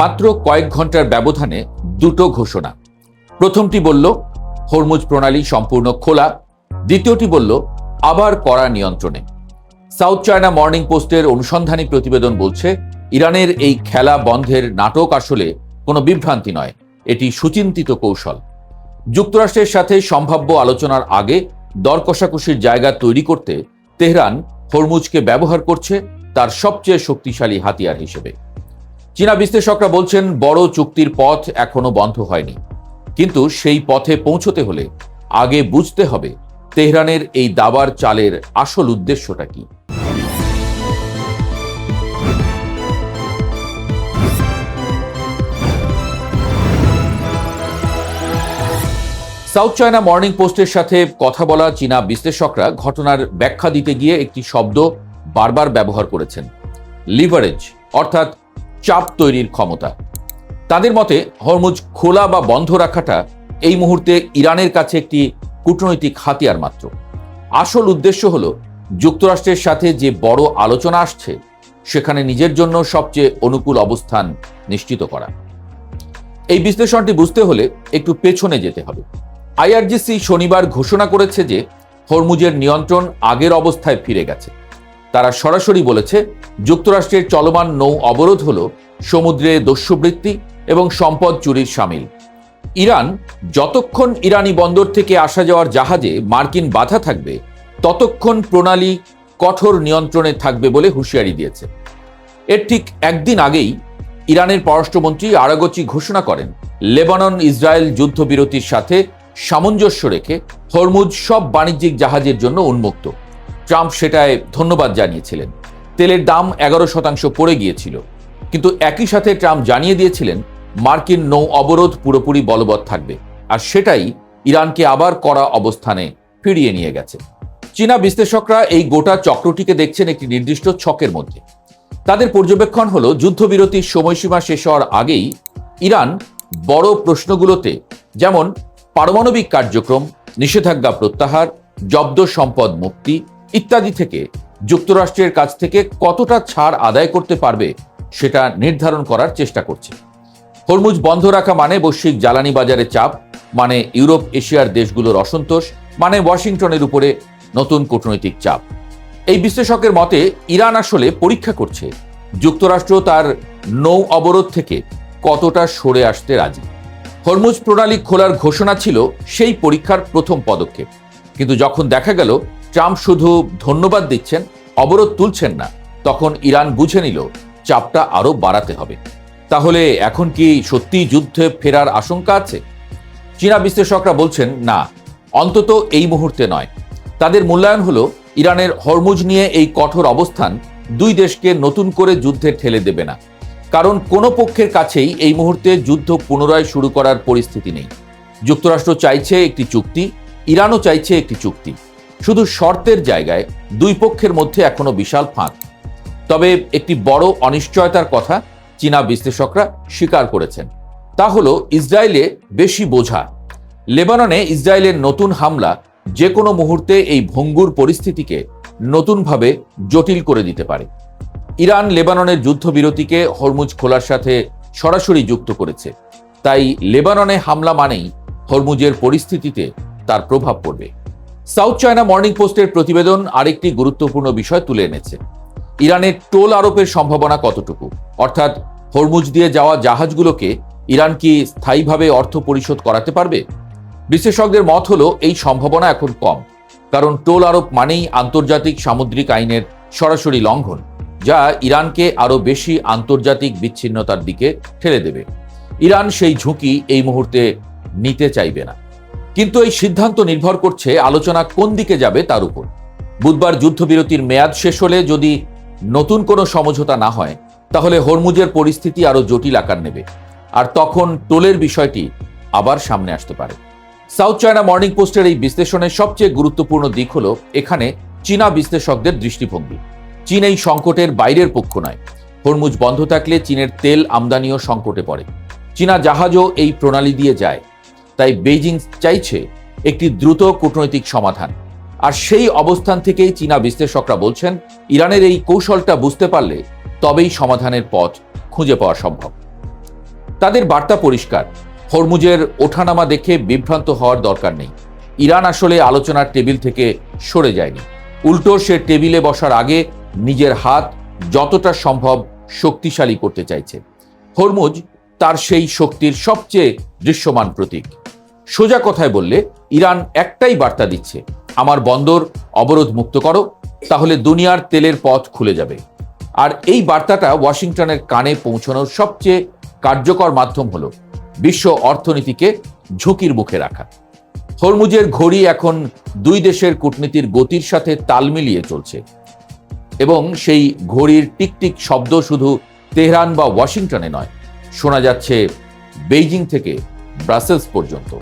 মাত্র কয়েক ঘন্টার ব্যবধানে দুটো ঘোষণা। প্রথমটি বলল হরমুজ প্রণালী সম্পূর্ণ খোলা, দ্বিতীয়টি বলল আবার কড়া নিয়ন্ত্রণে। সাউথ চায়না মর্নিং পোস্টের অনুসন্ধানী প্রতিবেদন বলছে, ইরানের এই খেলা বন্ধের নাটক আসলে কোনো বিভ্রান্তি নয়, এটি সুচিন্তিত কৌশল। যুক্তরাষ্ট্রের সাথে সম্ভাব্য আলোচনার আগে দর কষাকষির জায়গা তৈরি করতে তেহরান হরমুজকে ব্যবহার করছে তার সবচেয়ে শক্তিশালী হাতিয়ার হিসেবে। চীনা বিশ্লেষকরা বলছেন, বড় চুক্তির পথ এখনো বন্ধ হয়নি, কিন্তু সেই পথে পৌঁছতে হলে আগে বুঝতে হবে তেহরানের এই দাবার চালের আসল উদ্দেশ্যটা কি। সাউথ চায়না মর্নিং পোস্টের সাথে কথা বলা চীনা বিশ্লেষকরা ঘটনার ব্যাখ্যা দিতে গিয়ে একটি শব্দ বারবার ব্যবহার করেছেন, লিভারেজ, অর্থাৎ চাপ তৈরির ক্ষমতা। তাদের মতে হরমুজ খোলা বা বন্ধ রাখাটা এই মুহূর্তে ইরানের কাছে একটি কূটনৈতিক হাতিয়ার মাত্র। আসল উদ্দেশ্য হল যুক্তরাষ্ট্রের সাথে যে বড় আলোচনা আসছে সেখানে নিজের জন্য সবচেয়ে অনুকূল অবস্থান নিশ্চিত করা। এই বিশ্লেষণটি বুঝতে হলে একটু পেছনে যেতে হবে। আইআরজিসি শনিবার ঘোষণা করেছে যে হরমুজের নিয়ন্ত্রণ আগের অবস্থায় ফিরে গেছে। তারা সরাসরি বলেছে, যুক্তরাষ্ট্রের চলমান নৌ অবরোধ হল সমুদ্রে দস্যুবৃত্তি এবং সম্পদ চুরির শামিল। ইরান যতক্ষণ ইরানি বন্দর থেকে আসা যাওয়ার জাহাজে মার্কিন বাধা থাকবে ততক্ষণ প্রণালী কঠোর নিয়ন্ত্রণে থাকবে বলে হুঁশিয়ারি দিয়েছে। এর ঠিক একদিন আগেই ইরানের পররাষ্ট্রমন্ত্রী আরাগচি ঘোষণা করেন, লেবানন ইসরায়েল যুদ্ধবিরতির সাথে সামঞ্জস্য রেখে হরমুজ সব বাণিজ্যিক জাহাজের জন্য উন্মুক্ত। ট্রাম্প সেটায় ধন্যবাদ জানিয়েছিলেন। তেলের দাম 11% পড়ে গিয়েছিল, কিন্তু একই সাথে ট্রাম্প জানিয়ে দিয়েছিলেন মার্কিন নৌ অবরোধ পুরোপুরি বলবৎ থাকবে, আর সেটাই ইরানকে আবার কড়া অবস্থানে ফিরিয়ে নিয়ে গেছে। চীনা বিশ্লেষকরা এই গোটা চক্রটিকে দেখছেন একটি নির্দিষ্ট ছকের মধ্যে। তাদের পর্যবেক্ষণ হলো, যুদ্ধবিরতির সময়সীমা শেষ হওয়ার আগেই ইরান বড় প্রশ্নগুলোতে, যেমন পারমাণবিক কার্যক্রম, নিষেধাজ্ঞা প্রত্যাহার, জব্দ সম্পদ মুক্তি ইত্যাদি থেকে যুক্তরাষ্ট্রের কাছ থেকে কতটা ছাড় আদায় করতে পারবে সেটা নির্ধারণ করার চেষ্টা করছে। হরমুজ বন্ধ রাখা মানে বৈশ্বিক জ্বালানি বাজারে চাপ, মানে ইউরোপ এশিয়ার দেশগুলোর অসন্তোষ, মানে ওয়াশিংটনের উপরে নতুন কূটনৈতিক চাপ। এই বিশ্লেষকের মতে ইরান আসলে পরীক্ষা করছে যুক্তরাষ্ট্র তার নৌ অবরোধ থেকে কতটা সরে আসতে রাজি। হরমুজ প্রণালী খোলার ঘোষণা ছিল সেই পরীক্ষার প্রথম পদক্ষেপ, কিন্তু যখন দেখা গেল ট্রাম্প শুধু ধন্যবাদ দিচ্ছেন, অবরোধ তুলছেন না, তখন ইরান বুঝে নিল চাপটা আরো বাড়াতে হবে। তাহলে এখন কি সত্যি যুদ্ধে ফেরার আশঙ্কা আছে? চীনা বিশ্লেষকরা বলছেন, না, অন্তত এই মুহূর্তে নয়। তাদের মূল্যায়ন হলো, ইরানের হরমুজ নিয়ে এই কঠোর অবস্থান দুই দেশকে নতুন করে যুদ্ধে ঠেলে দেবে না, কারণ কোনো পক্ষের কাছেই এই মুহূর্তে যুদ্ধ পুনরায় শুরু করার পরিস্থিতি নেই। যুক্তরাষ্ট্র চাইছে একটি চুক্তি, ইরানও চাইছে একটি চুক্তি, শুধু শর্তের জায়গায় দুই পক্ষের মধ্যে এখনো বিশাল ফাঁক। তবে একটি বড় অনিশ্চয়তার কথা চীনা বিশ্লেষকরা স্বীকার করেছেন, তা হলো ইসরায়েলে বেশি বোঝা। লেবাননে ইসরায়েলের নতুন হামলা যে কোনো মুহূর্তে এই ভঙ্গুর পরিস্থিতিকে নতুনভাবে জটিল করে দিতে পারে। ইরান লেবাননের যুদ্ধবিরতিকে হরমুজ খোলার সাথে সরাসরি যুক্ত করেছে, তাই লেবাননে হামলা মানেই হরমুজের পরিস্থিতিতে তার প্রভাব পড়বে। সাউথ চায়না মর্নিং পোস্টের প্রতিবেদন আরেকটি গুরুত্বপূর্ণ বিষয় তুলে এনেছে, ইরানের টোল আরোপের সম্ভাবনা কতটুকু, অর্থাৎ হরমুজ দিয়ে যাওয়া জাহাজগুলোকে ইরান কি স্থায়ীভাবে অর্থ পরিশোধ করাতে পারবে? বিশ্লেষকদের মত হলো এই সম্ভাবনা এখন কম, কারণ টোল আরোপ মানেই আন্তর্জাতিক সামুদ্রিক আইনের সরাসরি লঙ্ঘন, যা ইরানকে আরো বেশি আন্তর্জাতিক বিচ্ছিন্নতার দিকে ঠেলে দেবে। ইরান সেই ঝুঁকি এই মুহূর্তে নিতে চাইবে না, কিন্তু এই সিদ্ধান্ত নির্ভর করছে আলোচনা কোন দিকে যাবে তার উপর। বুধবার যুদ্ধবিরতির মেয়াদ শেষ হলে যদি নতুন কোনো সমঝোতা না হয়, তাহলে হরমুজের পরিস্থিতি আরো জটিল আকার নেবে, আর তখন টোলের বিষয়টি আবার সামনে আসতে পারে। সাউথ চায়না মর্নিং পোস্টের এই বিশ্লেষণের সবচেয়ে গুরুত্বপূর্ণ দিক হলো, এখানে চীনা বিশ্লেষকদের দৃষ্টিভঙ্গি। চীন এই সংকটের বাইরের পক্ষ নয়। হরমুজ বন্ধ থাকলে চীনের তেল আমদানিও সংকটে পড়ে। চীনা জাহাজও এই প্রণালী দিয়ে যায়, তাই বেইজিং চাইছে একটি দ্রুত কূটনৈতিক সমাধান। আর সেই অবস্থান থেকেই চীনা বিশ্লেষকরা বলছেন, ইরানের এই কৌশলটা বুঝতে পারলে তবেই সমাধানের পথ খুঁজে পাওয়া সম্ভব। তাদের বার্তা পরিষ্কার, হরমুজের ওঠানামা দেখে বিভ্রান্ত হওয়ার দরকার নেই। ইরান আসলে আলোচনার টেবিল থেকে সরে যায়নি, উল্টো সে টেবিলে বসার আগে নিজের হাত যতটা সম্ভব শক্তিশালী করতে চাইছে। হরমুজ তার সেই শক্তির সবচেয়ে দৃশ্যমান প্রতীক। সোজা কথায় বললে ইরান একটাই বার্তা দিচ্ছে, আমার বন্দর অবরোধ মুক্ত করো, তাহলে দুনিয়ার তেলের পথ খুলে যাবে। আর এই বার্তাটা ওয়াশিংটনের কানে পৌঁছানোর সবচেয়ে কার্যকর মাধ্যম হলো বিশ্ব অর্থনীতিকে ঝুঁকির মুখে রাখা। হরমুজের ঘড়ি এখন দুই দেশের কূটনীতির গতির সাথে তাল মিলিয়ে চলছে, এবং সেই ঘড়ির টিকটিক শব্দ শুধু তেহরান বা ওয়াশিংটনে নয়, শোনা যাচ্ছে বেইজিং থেকে ব্রাসেলস পর্যন্ত।